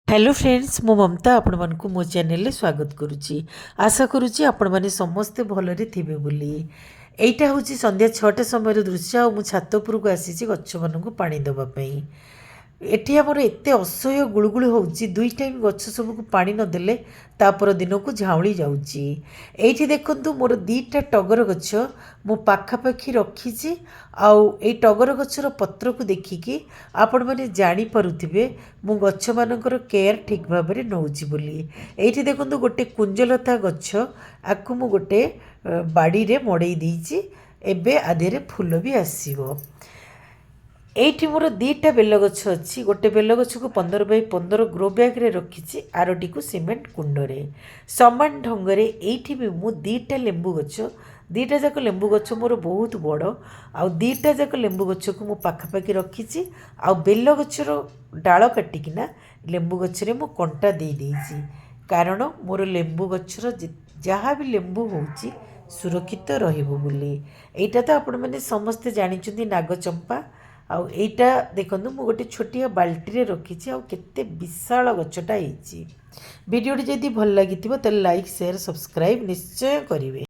Hello friends मु ममता आपण मानकु मो चैनल स्वागत करुच्ची। आशा करुच्ची आपण माने समस्ते भलरे थिबे बोली। एइटा होची संध्या 6टा समय दृश्य आ मु छात उपरकु आसीची गच्छ मानकु पानी देबा पई। एठी हमर एते असह्य गुळगुळ होउची दुई टाइम गच्छ सबकु पानी न देले तापर दिनकु झाउली जाउची। एइठी देखंतु मोर दीटा टगर गच्छ मु पाखापाखी रखीची। आउ ए टगर गच्छर पत्र को देखिकी आपण माने जानी पारुथिबे मु गच्छ मानकर केयर ठीक भाबरे नउची बोली। एइठी देखंतु गोटे कुंजलता गच्छ आकु मु गोटे बाड़ी रे मड़ेई देइची। एबे आधेरे फूल भी आसीबो। एइठी मोर दीटा बेल गछ अच्छी। गोटे बेल गछ को 15 बाई 15 ग्रो बैग रे रखीची। आरोटी को सीमेंट कुंडरे समान ढंगरे एइठी भी मु दीटा लेंबू गछ दीटा जाक लेंबू गछ मोर बहुत बड़ आउ दीटा जाक लेंबू गछ को मु पाखापाखी रखीची। आउ बेल गछर डाल काटिकिना लेंबू गछरे मु कंटा दे देइची कारण मोर लेंबू गछर जहाँ भी लेंबू होउची सुरक्षित रहिबो बोली। एइटा तो आपण माने समस्ते जानिचुंदी नागचंपा। आउ एइटा देखंतु मु गोटे छोटिया बाल्टी रे रखीची। आउ केते विशाल गछटा हेची। वीडियोटी जदि भल लागिथिबो त लाइक शेयर सब्सक्राइब निश्चय करिवे।